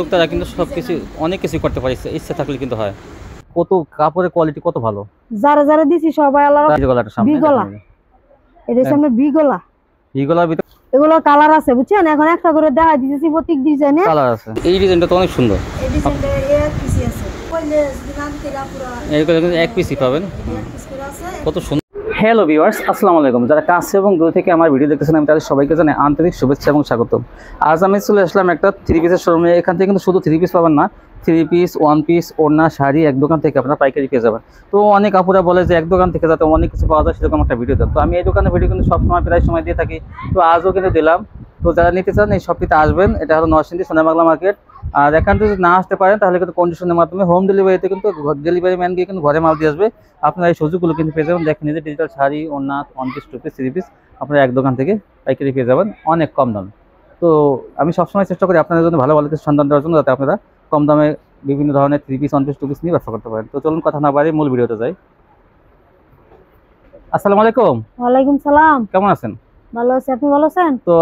উদ্যোক্তারা কিন্তু সবকিছু অনেক কিছু করতে পারে, ইচ্ছা থাকলে কিন্তু হয়। কত কাপড়ের কোয়ালিটি কত ভালো, যারা যারা দিছি সবাই আল্লাহর গলাটার সামনে বিগলা, এটা সামনে বিগলা, বিগলার ভিতরে এগুলো কালার আছে বুঝছেন। এখন একটা করে দেখা দিতেছি প্রত্যেক ডিজাইনে কালার আছে। এই ডিজাইনটা তো অনেক সুন্দর, এই ডিজাইনটা এক পিসি আছে, কইলে দিনান তেরা পুরো এগুলো কিন্তু এক পিসই পাবেন, এক পিস করে আছে। কত সুন্দর। হ্যালো ভিউয়ার্স, আসসালামু আলাইকুম। যারা কাছে এবং দূর থেকে আমার ভিডিও দেখতেছেন আমি তাদের সবাইকে জানাই আন্তরিক শুভেচ্ছা এবং স্বাগত। আজ আমি চলে আসলাম একটা থ্রি পিসের শোরুমে। এখান থেকে কিন্তু শুধু থ্রি পিস পাবেন না, থ্রি পিস, ওয়ান পিস, ওড়না, শাড়ি এক দোকান থেকে আপনারা পাইকারি পেয়ে যাবেন। তো অনেক আপুরা বলে যে এক দোকান থেকে যাতে অনেক কিছু পাওয়া যায় সেরকম একটা ভিডিও দেন। তো আমি এই দোকানের ভিডিও কিন্তু সবসময় প্রায় সময় দিয়ে থাকি, তো আজও কিন্তু দিলাম। তো যারা নিতে চান এই শপটিতে আসবেন। এটা হলো নরসিংদী সোনাবাংলা মার্কেট। আর এখান থেকে যদি না আসতে পারেন তাহলে কিন্তু কন্ডিশনের মাধ্যমে হোম ডেলিভারিতে কিন্তু ডেলিভারি ম্যান গিয়ে কিন্তু ঘরে মাল দিয়ে আসবে। আপনারা এই সুযোগগুলো কিন্তু পেয়ে যাবেন। দেখেন যে ডিজিটাল শাড়ি, ওড়না, one piece, two piece, three piece আপনারা এক দোকান থেকে পাইকারি পেয়ে যাবেন অনেক কম দামে। তো আমি সবসময় চেষ্টা করি আপনাদের জন্য ভালো ভালো কিছু সন্ধান দেওয়ার জন্য, যাতে আপনারা কম দামে বিভিন্ন ধরনের three piece, one piece, two piece নিয়ে ব্যবসা করতে পারেন। তো চলুন কথা না বাড়িয়ে মূল ভিডিওতে যাই। আসসালামু আলাইকুম। ওয়ালাইকুম সালাম। কেমন আছেন? ভালো আছি, আপনি ভালো আছেন? তো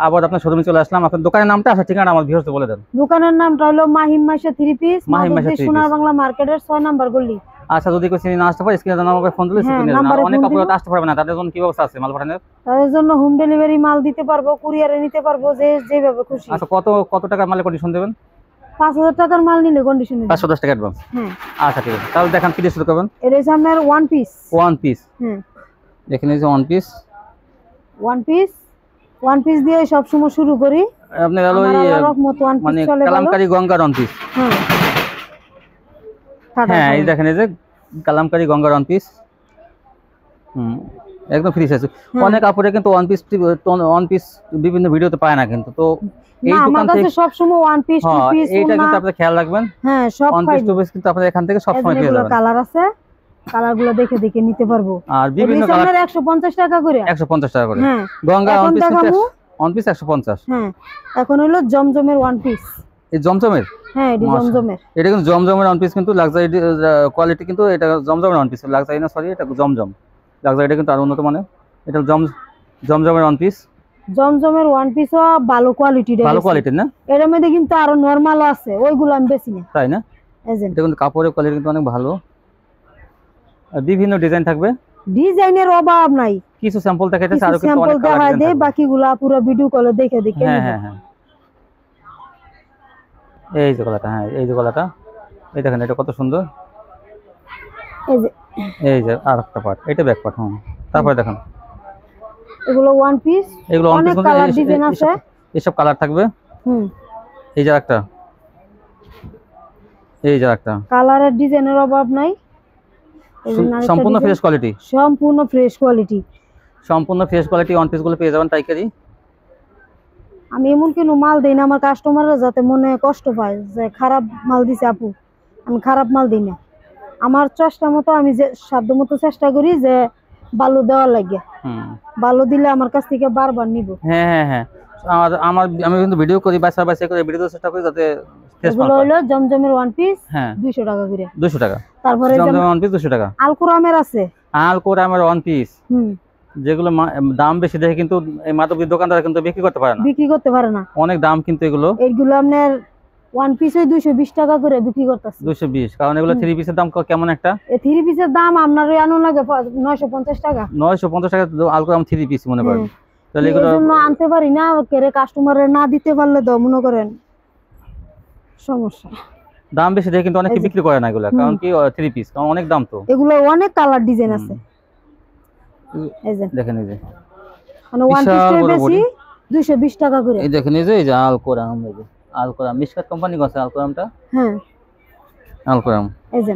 আবার আপনার শোরুমে চলে আসলাম। আপনার দোকানের নামটা আসার ঠিকানা আমার ভিউয়ার্সদের বলে দেন। দোকানের নামটা হলো Mahim Maisha three piece, Mahim Maisha three piece, সোনার বাংলা মার্কেটের 6 নাম্বার গলি। আচ্ছা, যদি কেউ চিনি না আসতে পারে স্ক্রিনে দেওয়া নাম্বারে ফোন দিলে অনেক কাপড় আসতে পারবে না, তাদের জন্য কি ব্যবস্থা আছে মাল পাঠানোর? তাদের জন্য হোম ডেলিভারি মাল দিতে পারবো, কুরিয়ারে নিতে পারবো, যেভাবে খুশি। আচ্ছা, কত টাকা মালে কন্ডিশন দেবেন? 5000 টাকার মাল নিলে কন্ডিশনে 510 টাকা অ্যাডভান্স। হ্যাঁ, আচ্ছা ঠিক আছে। তাহলে দেখান কি দিয়ে শুরু করবেন? এটা হচ্ছে আপনার ওয়ান পিস। ওয়ান পিস, হ্যাঁ দেখেন এই যে ওয়ান পিস। ওয়ান পিস দিয়ে সব সময় শুরু করি। আপনার হলো মানে কালামকারী গঙ্গার ওয়ান পিস। হ্যাঁ, এই দেখেন এই যে কালামকারী গঙ্গার ওয়ান পিস। একদম ফ্রি সাইজ। অনেক কাপড়ে কিন্তু ওয়ান পিস বিভিন্ন ভিডিওতে পায় না কিন্তু। তো এই দোকান থেকে সব সময় ওয়ান পিস, টু পিস, এইটা কিন্তু আপনারা খেয়াল রাখবেন। হ্যাঁ, সব ওয়ান পিস, টু পিস কিন্তু আপনারা এখান থেকে সব সময় পেয়ে যাবেন। কালার আছে, কালারগুলো দেখে দেখে নিতে পারবো। আর বিভিন্ন কালার 150 টাকা করে, 150 টাকা করে। হ্যাঁ, গঙ্গা ওয়ান পিস 150। হ্যাঁ, এখন হলো জমজমের ওয়ান পিস। এই জমজমের, হ্যাঁ এটা জমজমের, এটা কিন্তু জমজমের ওয়ান পিস, কিন্তু লাক্সারি কোয়ালিটি, কিন্তু এটা জমজমের ওয়ান পিস, লাক্সারি না, সরি, এটা জমজম। লাক্সারিটা কিন্তু আরো উন্নত মানের। এটা জমজমের ওয়ান পিস। জমজমের ওয়ান পিসও ভালো কোয়ালিটির, ভালো কোয়ালিটির না? এর মধ্যে কিন্তু আরো নরমাল আছে, ওইগুলো আমি বেশি না। তাই না? এটা কিন্তু কাপড়ের কোয়ালিটি কিন্তু অনেক ভালো। আর বিভিন্ন ডিজাইন থাকবে, ডিজাইনের অভাব নাই। কিছু স্যাম্পল দেখাইতেছে, আর কিন্তু অনেক কালার দেখাই দেই, বাকিগুলা পুরো ভিডিও কলে দেখে দেখে। হ্যাঁ হ্যাঁ হ্যাঁ, এই যে গলাটা, হ্যাঁ এই যে গলাটা, এই দেখেন এটা কত সুন্দর। এই যে আরেকটা পার্ট, এটা ব্যাক পার্ট। তারপরে দেখেন এগুলো ওয়ান পিস, এগুলো অনেক কালার ডিজাইন আছে, এইসব কালার থাকবে। এই যে একটা, এই যে একটা কালারের ডিজাইনের অভাব নাই। সম্পূর্ণ ফ্রেশ কোয়ালিটি, সম্পূর্ণ ফ্রেশ কোয়ালিটি, সম্পূর্ণ ফ্রেশ কোয়ালিটি ওয়ান পিস গুলো পেয়ে যাবেন পাইকারি। আমি এমন কোনো মাল দেই না আমার কাস্টমাররা যাতে মনে কষ্ট পায় যে খারাপ মাল দিছে আপু। আমি খারাপ মাল দিই না, আমার চেষ্টা মতো, আমি যে সাধ্য মতো চেষ্টা করি যে ভালো দেওয়ার লাগে। ভালো দিলে আমার কাছ থেকে বারবার নিব। হ্যাঁ হ্যাঁ হ্যাঁ, আমি কিন্তু ভিডিও করি, বাসা করে ভিডিও চেষ্টা করি যাতে এগুলো হলো জমজমের ওয়ান পিস। হ্যাঁ, 200 টাকা করে। 200 টাকা। তারপরে জমজমের ওয়ান পিস 200 টাকা। আলকোরামের আছে, আলকোরামের ওয়ান পিস, যেগুলো দাম বেশি দেখে কিন্তু এই মাদকের দোকানদার কিন্তু বিক্রি করতে পারে না, অনেক দাম কিন্তু এগুলো। এইগুলো আপনার ওয়ান পিস 220 টাকা করে বিক্রি করতেছে। 220, কারণ এগুলো থ্রি পিসের দাম কেমন একটা? এই থ্রি পিসের দাম আপনার আনো লাগে 950 টাকা। 950 টাকা আলকোরাম থ্রি পিস মনে করেন। তাহলে এগুলো জন্য আনতে পারি না, কেরে কাস্টমারের না দিতে পারলে তো মনে করেন সমস্যা। দাম বেশি দেখে কিন্তু অনেকে বিক্রি করে না এগুলো, কারণ কি থ্রি পিস, কারণ অনেক দাম। তো এগুলো অনেক কালার ডিজাইন আছে। এই যে দেখেন, এই যে মানে ওয়ান পিসটা বেশি 220 টাকা করে। এই দেখেন, এই যে আলকোরাম, এই যে আলকোরাম মিশকাত কোম্পানি আছে আলকোরামটা। হ্যাঁ, আলকোরাম, এই যে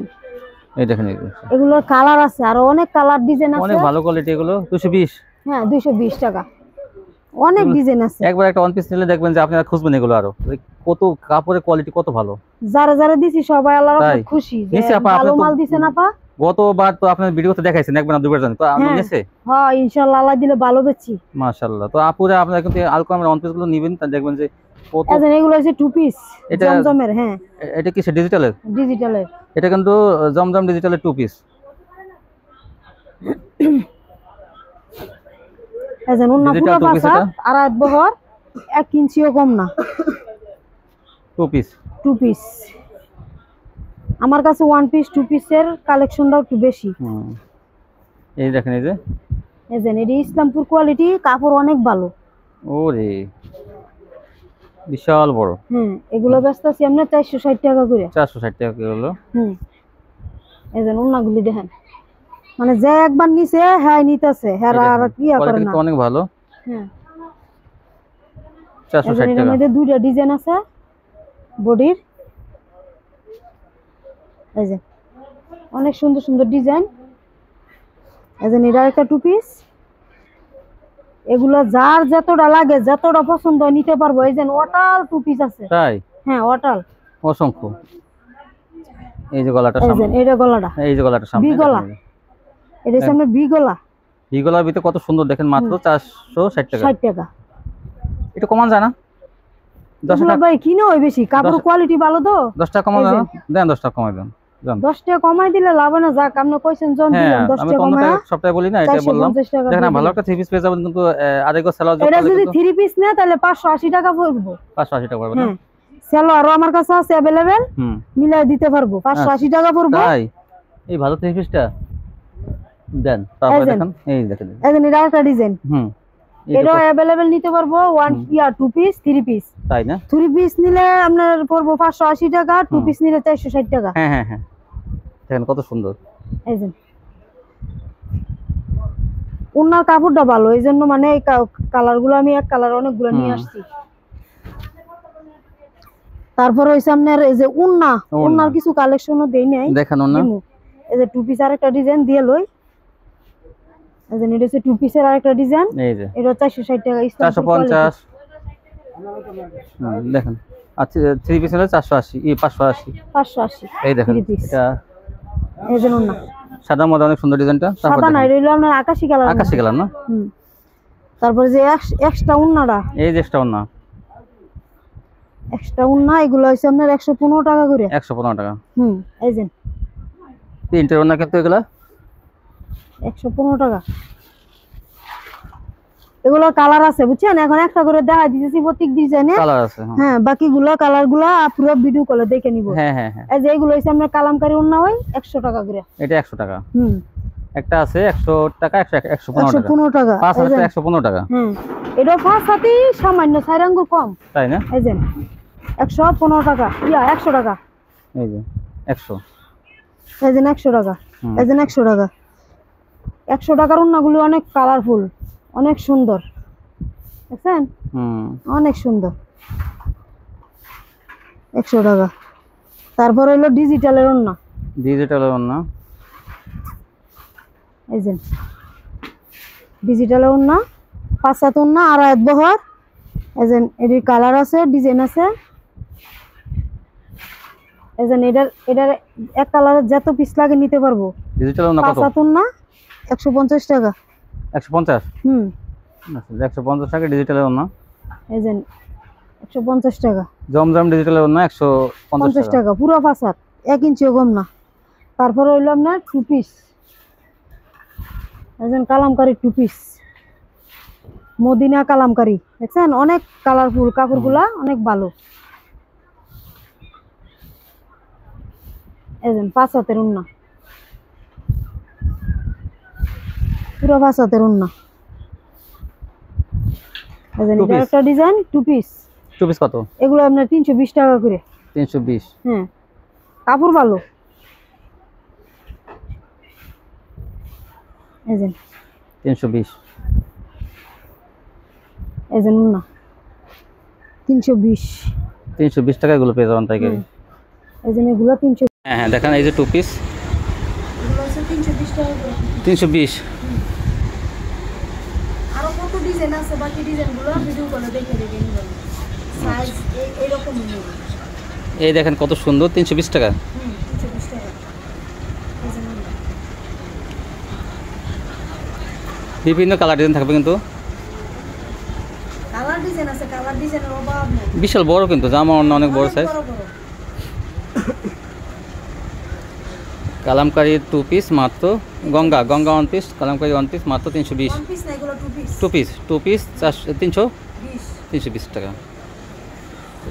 এই দেখেন, এগুলো কালার আছে, আর অনেক কালার ডিজাইন আছে, অনেক ভালো কোয়ালিটি এগুলো। 220, হ্যাঁ 220 টাকা, অনেক ডিজাইন আছে। একবার একটা ওয়ান পিস নিলে দেখবেন যে আপনারা খুঁজবেন এগুলো আরো, কত কাপড়ের কোয়ালিটি কত ভালো। যারা যারা দিছি সবাই আল্লাহর রহমতে খুশি যে ভালো মাল দিছেন আপা। গতবার তো আপনার ভিডিওতে দেখাইছেন একবার না দুবার জানেন, তো আমি নিয়েছে। হ্যাঁ ইনশাআল্লাহ, আল্লাহ দিলে ভালো বেচি মাশাআল্লাহ। তো আপুরা আপনারা কিন্তু আলকোরামের ওয়ান পিস গুলো নেবেন, তা দেখবেন যে কত। এগুলো হচ্ছে টু পিস জমজমের। হ্যাঁ, এটা কি ডিজিটালের? ডিজিটালের, এটা কিন্তু জমজম ডিজিটালের টু পিস। এজেন উন্না পুরো পাঁচা আর আট বহর 1 ইঞ্চিও কম না। Two piece. টু পিস আমার কাছে ওয়ান পিস টু পিসের কালেকশনটাও একটু বেশি। এই দেখেন এই যে এটি ইসলামপুর কোয়ালিটি, কাপড় অনেক ভালো। ওরে বিশাল বড়। এগুলো ব্যস্ত আছি আমরা 460 টাকা করে। 460 টাকা করে হলো। ওন্নাগুলি দেখেন, মানে যে একবার নিচে হ্যাঁ নিতেছে, হ্যাঁ আর কি করে না, অনেক ভালো। হ্যাঁ 460 টাকা। এর মধ্যে দুইটা ডিজাইন আছে বডির, এই যে অনেক সুন্দর সুন্দর ডিজাইন। এটা একটা টু পিস, এগুলো যার যতটা লাগে যতটা পছন্দ হয় নিতে পারবো। এই যে ওয়াটাল টু পিস আছে। তাই? হ্যাঁ ওয়াটাল অসংখ্য। এই যে গলাটা সামনে, এটা গলাটা, এই যে গলাটা সামনে, বি গলা, এটা সামনে বি গলা। বি গলার ভিতরে কত সুন্দর দেখেন, মাত্র 460 টাকা। 60 টাকা। এটা কমান যায় না? 10 টাকা ভাই কিনে ওই বেশি, কাপড় কোয়ালিটি ভালো তো। 10 টাকা কমান যায় না? দেন 10 টাকা কমাই দেন। 10 টাকা কমাই দিলে লাভ না, যাক আপনি কইছেন জন দিলাম 10 টাকা কমায়। আমি সবটাই বলি না, এটা বললাম। দেখেন ভালো একটা থ্রি পিস পেয়ে যাবেন, কিন্তু আরেকবার সেলার এটা যদি থ্রি পিস নেয় তাহলে 580 টাকা পড়বে। 580 টাকা পড়বে না? সেলো আমার কাছে আছে अवेलेबल, মিলাই দিতে পারবো। 580 টাকা পড়বে। তাই এই ভালো থ্রি পিসটা দেন। তারপর দেখেন এই দেখেন, এটা একটা ডিজাইন। এটা अवेलेबल নিতে পারবো one two piece three piece. তাই না? থ্রি পিস নিলে আপনার পড়বো 580 টাকা, টু পিস নিলে 460 টাকা। হ্যাঁ দেখেন কত সুন্দর। এই যে ওনার কাপড়টা ভালো, এই জন্য মানে এই কালারগুলো আমি এক কালার অনেকগুলো নিয়ে আসছি। তারপর ওই সামনের এই যে ওন্নার কিছু কালেকশনও দেই নাই, দেখেন ওন্না। এই যে টু পিস আরেকটা ডিজাইন দিয়ে লই। এই যে এটা হচ্ছে টু পিসের আরেকটা ডিজাইন। এই যে এটা 460 টাকা। 450 দেখেন। আচ্ছা থ্রি পিস হলো 480, 580। এই দেখেন এটা, এই যে ওন্না সাদা মধ্যে অনেক সুন্দর ডিজাইনটা। সাদা না, এটা হলো আপনার আকাশী কালার। আকাশী কালার না? তারপরে যে এক্সট্রা ওন্নাটা, এই যে এক্সট্রা ওন্না, এক্সট্রা ওন্না এগুলো হইছে আপনার 115 টাকা করে। 115 টাকা। এই যে প্রিন্টের ওন্না কিন্তু এগুলা 115 টাকা। এগুলো কালার আছে বুঝছেন, এখন একটা করে দেখা দিতেছি প্রত্যেক ডিজাইনে কালার আছে। হ্যাঁ বাকিগুলো কালারগুলো পুরো ভিডিও কলে দেখে নিব। হ্যাঁ এই যে এগুলো হইছে আপনার কালামকারী ওন্না হয় 100 টাকা করে। এটা 100 টাকা। একটা আছে 100 টাকা, 115 টাকা। 5 আছে 115 টাকা। এটা 5 হাতি সামান্য 4 আঙ্গুল কম। তাই না? এই যে 115 টাকা, 100 টাকা। এই যে 100, এই যে 100 টাকা, এই যে 100 টাকা। 100 টাকার ওন্নাগুলো অনেক কালারফুল, অনেক সুন্দর, দেখছেন? অনেক সুন্দর। 100 টাকা। তারপর হলো ডিজিটালের ওন্না। ডিজিটালের ওন্না, এই যে ডিজিটালের ওন্না, 5 হাত ওন্না, আর আয়াত বহর। এই যে এর কালার আছে, ডিজাইন আছে। এই যে এটার এক কালারের যত পিস লাগে নিতে পারবো। ডিজিটাল ওন্না কত? 5 হাত ওন্না 150 টাকা। 150? আচ্ছা 150 টাকা ডিজিটালের ওন্না। এই যে 150 টাকা। জমজম ডিজিটালের ওন্না 150 টাকা, পুরো 5 হাত, 1 ইঞ্চিও কম না। তারপর হইলো আপনার টু পিস, এই যে কালামকারী টু পিস, মদিনা কালামকারী, দেখছেন? অনেক কালারফুল, কাপড়গুলা অনেক ভালো। এই যে 5 হাতের ওন্না, পুরো 5 হাতের ওন্না। এই যে এটা একটা design two piece. Two piece কত? এগুলো আপনার 320 টাকা করে। 320? কাপড় ভালো। এই যে 320, এই যে ওন্না 320। 320 টাকা এগুলো পেয়ে যাবেন পাইকারি। এই যে এগুলো 300। হ্যাঁ দেখেন এই যে টু পিস, এগুলো আছে 320 টাকা করে। 320। আরো কত ডিজাইন আছে, বাকি ডিজাইনগুলো ভিডিও কলে দেখে নিবেন। সাইজ এইরকম নেই। এই দেখেন কত সুন্দর, 320 টাকা। 320 টাকা। বিভিন্ন কালার ডিজাইন থাকবে, কিন্তু কালার ডিজাইন আছে, কালার ডিজাইনের অভাব নেই। বিশাল বড়, কিন্তু জামা ওন্না অনেক বড় সাইজ। কালামকারী টু পিস মাত্র, Ganga one piece, Kalamkari one piece মাত্র 320। টু পিস 320 টাকা।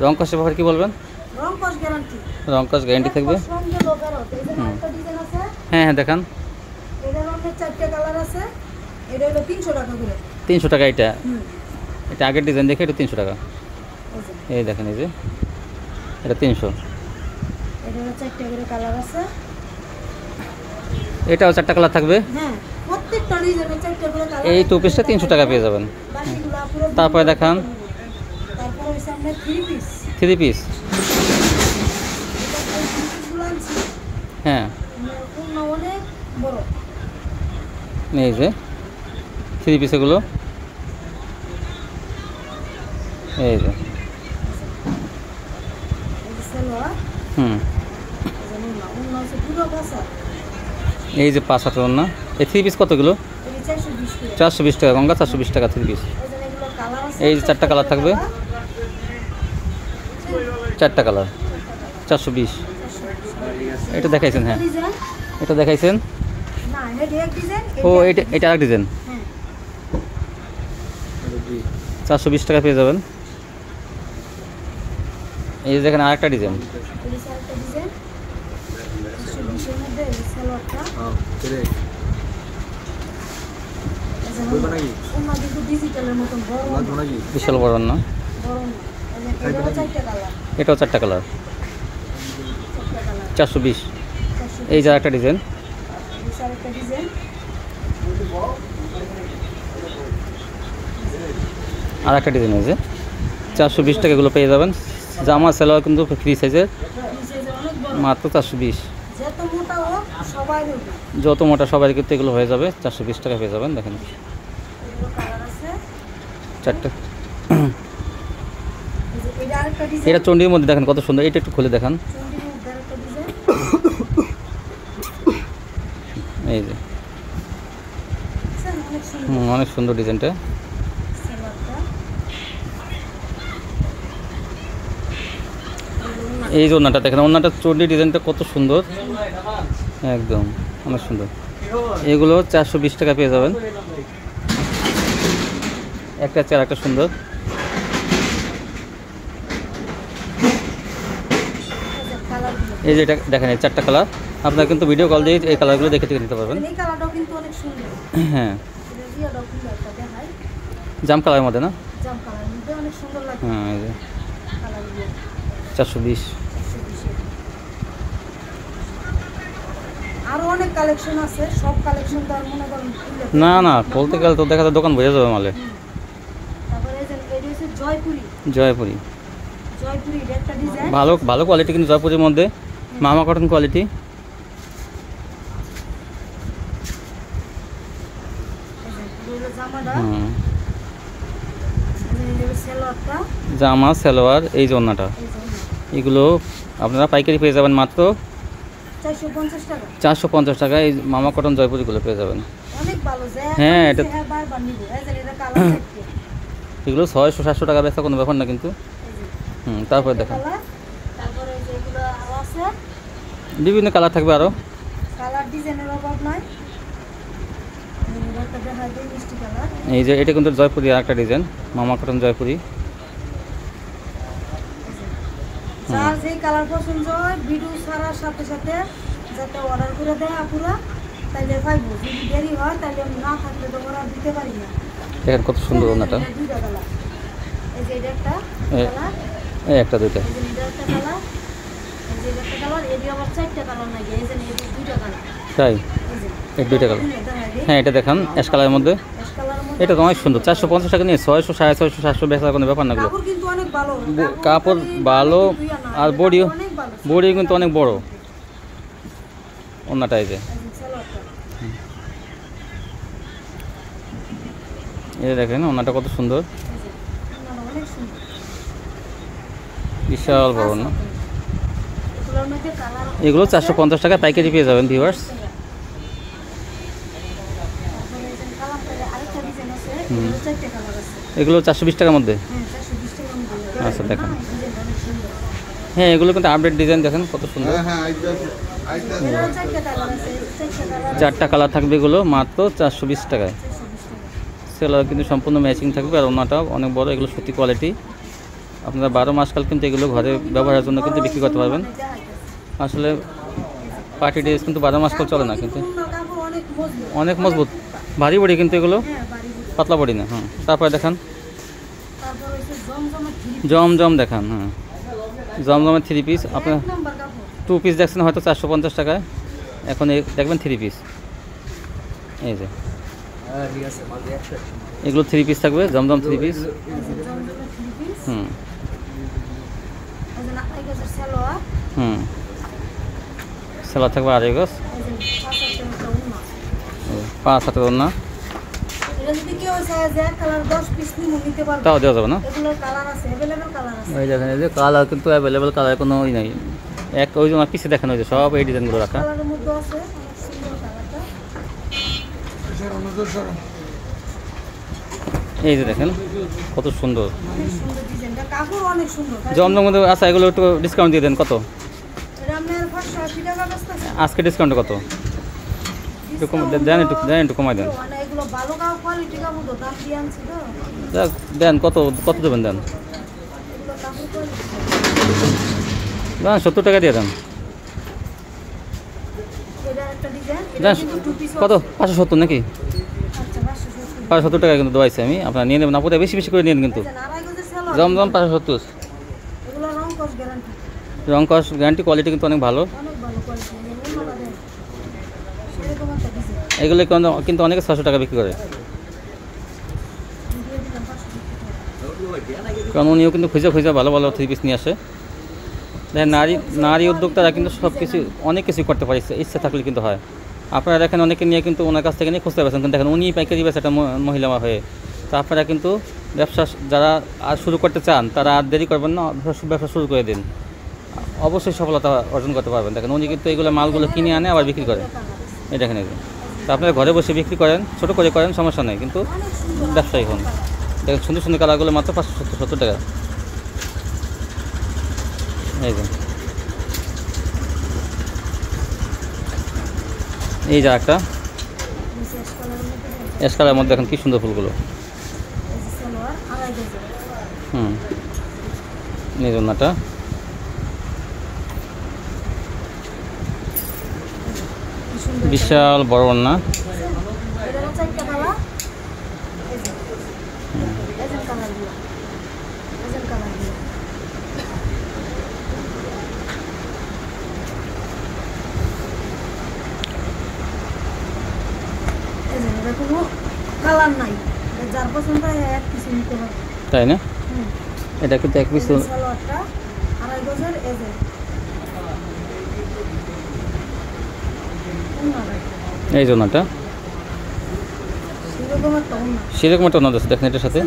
রং কষে ব্যাপারে কি বলবেন? রং কস গ্যারান্টি। রং কাজ গ্যারান্টি থাকবে। সঙ্গে লোকার হতে এই যে হুম। একটা ডিজাইন আছে, হ্যাঁ হ্যাঁ দেখান। এটার মধ্যে 4টা কালার আছে। এটা হলো 300 টাকা করে। 300 টাকা এটা। হুম। এটা আগের ডিজাইন দেখে এটা 300 টাকা। এই যে এই দেখেন এই যে এটা 300। এটা হলো 4টা করে কালার আছে। এটাও 4টা কালার থাকবে। হ্যাঁ, প্রত্যেকটা ডিজাইনে 4টা করে কালার। এই 2 পিসটা 300 টাকা পেয়ে যাবেন। বাকিগুলো পুরো। তারপরে দেখান। তারপর হইছে আপনার 3 পিস। 3 পিস। এটা 3 পিসগুলো আনছি। হ্যাঁ পূর্ণ অনেক বড়। এই যে 3 পিস এগুলো। এই যে এই যে সালোয়ার, হুম। এই যে উন্না হচ্ছে পুরো কাঁচা। এই যে 5 হাতের না। এই 3 পিস কতগুলো? এই 420 করে। 420 টাকা গঙ্গা, 420 টাকা 3 পিস। এই যে এগুলো কালার আছে। এই যে 4টা কালার থাকবে। 4টা কালার 420। এটা দেখাইছেন? হ্যাঁ ডিজাইন এটা দেখাইছেন। না, এটা এক ডিজাইন। ও এটা আরেক ডিজাইন। হ্যাঁ, 420 টাকা পেয়ে যাবেন। এই যে দেখেন আরেকটা ডিজাইন। এই যে আরেকটা ডিজাইন 420 এর মধ্যে এই সালোয়ারটা। উন্না কিন্তু ডিজিটালের মতন বড় না, বিশাল বড় না। বড় না। এই যে এটাও 4টা কালার। এটাও 4টা কালার 4টা কালার 420। 420। এই যে আরেকটা ডিজাইন। এই যে আরেকটা ডিজাইন। আর একটা ডিজাইন আছে 420 টাকা। এগুলো পেয়ে যাবেন। জামা সালোয়ার কিন্তু ফ্রি সাইজের, এই যে অনেক বড়। মাত্র 420। যত মোটা হোক সবাই হবে। যত মোটা সবাই কিন্তু এগুলো হয়ে যাবে। 420 টাকা পেয়ে যাবেন। দেখেন এগুলো কালার আছে। 4টা। এই যে এটা আরেকটা ডিজাইন। এটা চন্ডির মধ্যে দেখেন কত সুন্দর। এটা একটু খুলে দেখান। চন্ডির মধ্যে আরেকটা ডিজাইন। এই যে দেখছেন? অনেক সুন্দর অনেক সুন্দর ডিজাইনটা। সালোয়ারটা। এই যে ওন্নাটা দেখেন, ওন্নাটা চন্ডি ডিজাইনটা কত সুন্দর, একদম অনেক সুন্দর। এগুলো 420 টাকা পেয়ে যাবেন। একটা চেয়ার একটা সুন্দর। কালারগুলো এই যে এটা দেখেন, এই 4টা কালার। আপনারা কিন্তু ভিডিও কল দিয়ে এই কালারগুলো দেখে নিতে পারবেন। এই কালারটাও কিন্তু অনেক সুন্দর। হ্যাঁ এটা রিয়াটাও কিন্তু একটা দেখাই। জাম কালারের মধ্যে না। জাম কালার মধ্যে অনেক সুন্দর লাগে হ্যাঁ এই যে কালারগুলো। 420। 420 এর। আরো অনেক কালেকশন আছে, সব কালেকশন তো আর মনে করেন খুললে তো- না না, বলতে গেলে তো দেখা যায় দোকান ভরে যাবে মালে। তারপরে এই যে এটা হচ্ছে জয়পুরি। জয়পুরি জয়পুরি এটা একটা ডিজাইন। ভালো ভালো কোয়ালিটি কিন্তু জয়পুরির মধ্যে, মামা কটন কোয়ালিটি। এই যে এটা হলো জামাটা। হুম, এই যে এটা হলো সালোয়ারটা। জামা সালোয়ার এই যে ওন্নাটা, এই যে ওড়না। এগুলো আপনারা পাইকারি পেয়ে যাবেন মাত্র 450 টাকা। 450 টাকায়। এই মামা কটন জয়পুরিগুলো পেয়ে যাবেন। অনেক ভালো যে হ্যাঁ, এটা- হ্যাঁ বারবার নিব। এই যে এটা কালার থাকবে। এগুলো 600-700 টাকা বেচা কোনো ব্যাপার না কিন্তু। এই যে তারপরে দেখেন কালার। তারপরে এই যে এগুলো আরো আছে। বিভিন্ন কালার থাকবে আরও। কালার ডিজাইনের অভাব নাই। এই যে একটা দেখা যায় মিষ্টি কালার। এই যে এটা কিন্তু জয়পুরি আর একটা ডিজাইন, মামা কটন জয়পুরি। যার যেই কালার পছন্দ হয় ভিডিও ছাড়ার সাথে সাথে যাতে অর্ডার করে দেয় আপুরা, তাইলে পাইবো। যদি দেরি হয় তাহলে আমি না থাকলে তো অর্ডার দিতে পারি না। দেখেন কত সুন্দর ওন্নাটা। এটা দুইটা কালার। এই যে এটা একটা এ- কালার, এই একটা দুইটা। এই যে এটা একটা কালার, এই যে এটা একটা কালার, এটি আবার 4টা কালার নাকি। এই যে এটা দুইটা কালার। তাই এই যে এই দুইটা কালার। এটা হয় হ্যাঁ এটা দেখান অ্যাশ কালারের মধ্যে। অ্যাশ কালারের মধ্যে। এটা তো অনেক সুন্দর। 450 টাকা নিয়ে 600, 650, 700 বেচা কোনো ব্যাপার না। এগুলো কাপড় কিন্তু অনেক ভালো। কাপড় ভালো আর বডিও, অনেক ভালো। বডি কিন্তু অনেক বড় ওন্নাটা। এই যে এই যে সালোয়ারটা। এই যে দেখেন ওন্নাটা কত সুন্দর, এই যে ওনারা অনেক সুন্দর। বিশাল বড় না। এগুলোর মধ্যে কালার এগুলো 450 টাকা পাইকারি পেয়ে যাবেন ভিউয়ার্স। তারপরে এই যে কালারটা আরেকটা ডিজাইন আছে। এগুলো 4টা কালার আছে। এগুলো 420 টাকার মধ্যে। হ্যাঁ 420 টাকা মধ্যে। আচ্ছা, দেখেন। না, এই ডিজাইনটা অনেক সুন্দর। হ্যাঁ এগুলো কিন্তু আপডেট ডিজাইন, দেখেন কত সুন্দর। এগুলো 4টা কালার আছে। এই যে 4টা কালার 4টা কালার থাকবে এগুলো মাত্র 420 টাকায়। 420 টাকা। সেলার কিন্তু সম্পূর্ণ ম্যাচিং থাকবে আর ওন্নাটাও অনেক বড়। এগুলো সত্যি কোয়ালিটি। আপনারা 12 মাস কাল কিন্তু এগুলো ঘরে ব্যবহারের জন্য কিন্তু বিক্রি করতে পারবেন। আসলে পার্টি ড্রেস কিন্তু 12 মাস কাল চলে না, কিন্তু অনেক মজবুত, ভারী বডি কিন্তু এগুলো, পাতলা বডি না। হ্যাঁ, তারপরে দেখান জমজম দেখান। হ্যাঁ, জমজমের 3 পিস। আপনার 2 পিস দেখছেন হয়তো 450 টাকায়, এখন দেখবেন 3 পিস। এই যে এগুলো 3 পিস থাকবে, জমজম 3 পিস। হুম হুম, সেলার থাকবে 2.5 গজ, 5 হাতের ওড়না, তাও দেওয়া যাবে না। ওই দেখেন, এই যে কালার কিন্তু অ্যাভেলেবেল, কালার কোনো ই নাই। ওই জন্য পিছিয়ে দেখেন, ওই যে সব এই ডিজাইনগুলো রাখা। এই যে দেখেন কত সুন্দর জমজম মধ্যে। আচ্ছা, এগুলো একটু ডিসকাউন্ট দিয়ে দেন। কত আজকে ডিসকাউন্ট কত? একটু কমাই দেন। দেন কত দেবেন? দেন 70 টাকা দিয়ে দেন। কত 570 নাকি? 570 টাকা কিন্তু দেওয়াইছি আমি। আপনারা নিয়ে নেবেন, আপনাদের বেশি বেশি করে নিন কিন্তু। জমজম 570, রং কস গ্যারান্টি, কোয়ালিটি কিন্তু অনেক ভালো। এগুলো কিন্তু অনেকে 600 টাকা বিক্রি করে, কারণ উনিও কিন্তু খুঁজে ভালো ভালো 3 পিস নিয়ে আসে। দেখেন, নারী উদ্যোক্তারা কিন্তু সব কিছু অনেক কিছু করতে পারে, ইচ্ছা থাকলে কিন্তু হয়। আপনারা দেখেন অনেকে নিয়ে কিন্তু ওনার কাছ থেকে নিয়ে খুঁজতে পারছেন, কিন্তু দেখেন উনি পাইকারি বেছে একটা মহিলা হয়ে। তো আপনারা কিন্তু ব্যবসা যারা আর শুরু করতে চান তারা আর দেরি করবেন না, ব্যবসা শুরু করে দিন, অবশ্যই সফলতা অর্জন করতে পারবেন। দেখেন উনি কিন্তু এগুলো মালগুলো কিনে আনে আবার বিক্রি করে। এই দেখেন এগুলো, তো আপনারা ঘরে বসে বিক্রি করেন, ছোটো করে করেন, সমস্যা নেই, কিন্তু ব্যবসায়ী হন। দেখেন সুন্দর সুন্দর কালারগুলো মাত্র 570 টাকা। এই যে এই যা একটা অ্যাশ কালারের মধ্যে দেখেন কি সুন্দর ফুলগুলো। হুম, এই জন্যটা বিশাল বড় ওড়না। তাই না? এটা কিন্তু 1 পিস এই জন্যটা সেরকম একটা ওড়না আছে, দেখেন এটার সাথে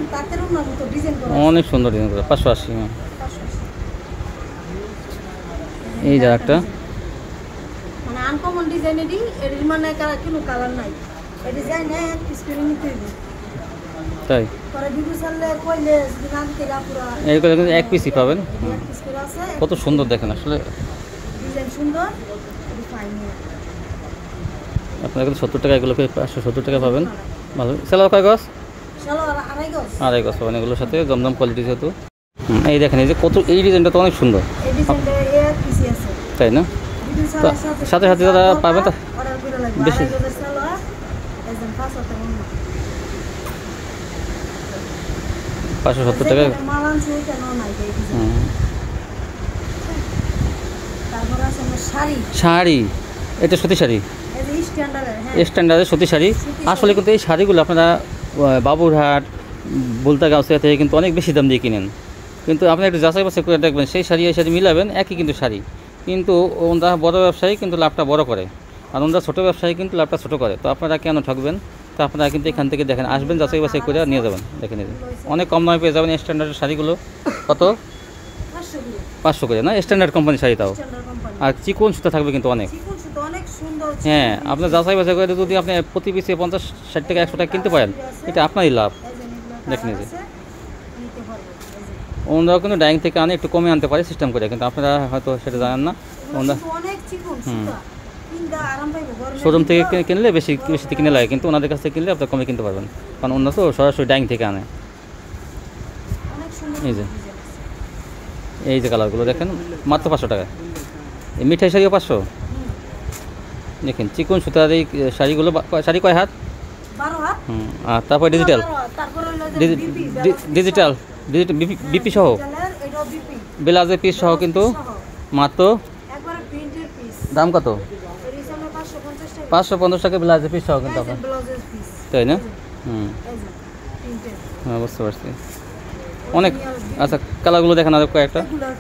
অনেক সুন্দর ডিজাইন করে। 580। এই যা একটা আনকমন ডিজাইনেরই, এর মানে কোনো কালার নাই, এই ডিজাইন এক পিস করে নিতে হবে। তাই পরে ভিডিও চাললে কইলে দিনান তেরা পুরো এইগুলো কিন্তু 1 পিসই পাবেন। এক পিস করে আছে, কত সুন্দর দেখেন, আসলে ডিজাইন সুন্দর, ফাইন। আপনারা কিন্তু 70 টাকা এগুলোকে 570 টাকা পাবেন। ভালো সেলার কয় গজ? সেলার 2.5 গজ। 2.5 গজ পাবেন এগুলোর সাথে, জমজম কোয়ালিটি যেহেতু। এই দেখেন, এই যে কত, এই ডিজাইনটা তো অনেক সুন্দর। এই ডিজাইনটা এক পিসই আছে, তাই না? সাথে সাথে যারা পাবেন তা বেশি। 570 টাকা। শাড়ি, এটা সত্যি শাড়ি, স্ট্যান্ডার্ডের সত্যি শাড়ি। আসলে কিন্তু এই শাড়িগুলো আপনারা বাবুরহাট, বুলতাগাঁওসিয়া থেকে কিন্তু অনেক বেশি দাম দিয়ে কিনেন, কিন্তু আপনি একটু যাচাই বাছাই করে দেখবেন, সেই শাড়ি এই শাড়ি মিলাবেন, একই কিন্তু শাড়ি, কিন্তু ওনারা বড় ব্যবসায়ী কিন্তু লাভটা বড় করে, আর ওনারা ছোটো ব্যবসায়ী কিন্তু লাভটা ছোটো করে। তো আপনারা কেন ঠকবেন? তো আপনারা কিন্তু এখান থেকে দেখেন, আসবেন, যাচাই বাছাই করে নিয়ে যাবেন। দেখেন অনেক কম দামে পেয়ে যাবেন স্ট্যান্ডার্ডের শাড়িগুলো। কত? 500 করে না? স্ট্যান্ডার্ড কোম্পানি শাড়ি, তাও আর চিকন সুতা থাকবে কিন্তু অনেক। হ্যাঁ, আপনার যাচাই বাছাই করে যদি আপনি প্রতি পিসে 50-60 টাকা 100 টাকা কিনতে পারেন, এটা আপনারই লাভ। দেখেন যে ওনারাও কিন্তু ডাইং থেকে আনে, একটু কমে আনতে পারে সিস্টেম করে, কিন্তু আপনারা হয়তো সেটা জানেন না। ওনারা শোরুম থেকে কিনলে বেশি কিনে লাগে, কিন্তু ওনাদের কাছ থেকে কিনলে আপনারা কমে কিনতে পারবেন, কারণ ওনারা তো সরাসরি ডাইং থেকে আনে। এই যে এই যে কালারগুলো দেখেন মাত্র 500 টাকা। এই মিঠাই শাড়িও 500। দেখেন চিকন সুতার এই শাড়িগুলো শাড়ি কয় হাত? 12 হাত। আর তারপর ডিজিটাল তারপর হলো যে ডিজিটাল বিপি সহ এটাও বিপি ব্লাউজের পিস সহ কিন্তু মাত্র একবারে প্রিন্টের পিস। দাম কত? এর হিসাবে 550 টাকা। 550 টাকা ব্লাউজের পিস সহ কিন্তু আপনার, ব্লাউজের পিস। তাই না? এই যে প্রিন্টের। হ্যাঁ বুঝতে পারছি। অনেক আচ্ছা কালারগুলো দেখেন আর কয়েকটা। এগুলোর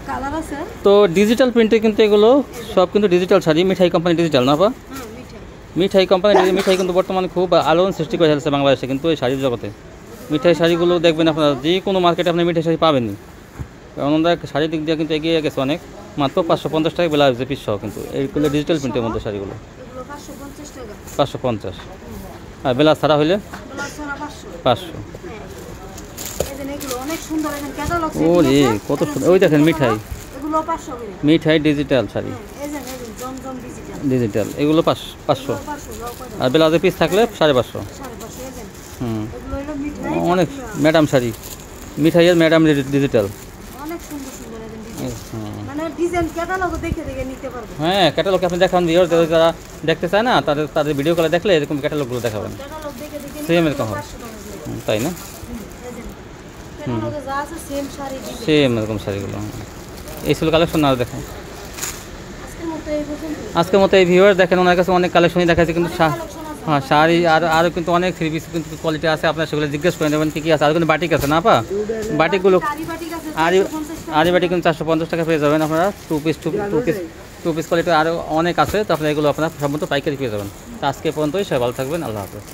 কালার আছে। তো ডিজিটাল প্রিন্টে কিন্তু এগুলো সব কিন্তু ডিজিটাল শাড়ি, মিঠাই কোম্পানি ডিজিটাল না পা? হ্যাঁ মিঠাই। মিঠাই কোম্পানি মিঠাই কিন্তু বর্তমানে খুব আলোড়ন সৃষ্টি করে ফেলছে বাংলাদেশে কিন্তু এই শাড়ির জগতে। মিঠাই শাড়িগুলো দেখবেন আপনারা যে কোনো মার্কেটে আপনি মিঠাই শাড়ি পাবেনই, কারণ ওনারা শাড়ির দিক দিয়ে কিন্তু এগিয়ে গেছে অনেক। মাত্র 550 টাকা ব্লাউজের পিস সহ কিন্তু এইগুলো ডিজিটাল প্রিন্টের মধ্যে শাড়িগুলো এগুলো 550 টাকা। 550। আর ব্লাউজ ছাড়া হইলে ব্লাউজ ছাড়া 500। 500। এই যে এগুলো অনেক সুন্দর, এখানে ক্যাটালগ ও রে কত সুন্দর! ওই দেখেন মিঠাই, এগুলো 500 করে। মিঠাই ডিজিটাল শাড়ি, এই যে জমজম ডিজিটাল। ডিজিটাল এগুলো 500। 500 আর ব্লাউজের পিস থাকলে 550। 550 এই যে। হুম, এগুলো হলো মিঠাই। অনেক ম্যাডাম শাড়ি, মিঠাইয়ের ম্যাডাম ডিজিটাল। অনেক সুন্দর সুন্দর এই ডিজাইন। মানে ডিজাইন ক্যাটালগ দেখে দেখে নিতে পারবে। হ্যাঁ ক্যাটালগ আপনি দেখান, ভিউয়ার যারা দেখতে চায় না তাদের ভিডিও কলে দেখলে এরকম ক্যাটালগুলো দেখাবেন, ক্যাটালগ দেখে দেখে সেম এরকম হবে। 500 টাকা দিয়ে। তাই না? এই যে ক্যাটালগে যা আছে সেম শাড়ি ডিজাইন। সেম এরকম শাড়িগুলো। এই ছিল কালেকশন। আর দেখেন আজকের মতো এই পর্যন্ত। আজকের মতো এই ভিউয়ার দেখেন ওনার কাছে অনেক কালেকশনই দেখাচ্ছে কিন্তু কালেকশন আছে। হ্যাঁ শাড়ি আরও কিন্তু অনেক থ্রি পিস কিন্তু কোয়ালিটি আছে, আপনার সেগুলো জিজ্ঞেস করে নেবেন কী কী আছে। আর কিন্তু বাটিক আছে না পা? বাটিকগুলো আরি বাটিক আছে আরি 450 টাকা। আরি বাটিক কিন্তু 450 টাকা পেয়ে যাবেন আপনারা। টু পিস কোয়ালিটি আরও অনেক আছে, তো আপনারা এগুলো আপনারা সম্ভবত পাইকারি পেয়ে যাবেন। তো আজকে পর্যন্তই, সবাই ভালো থাকবেন, আল্লাহ হাফেজ।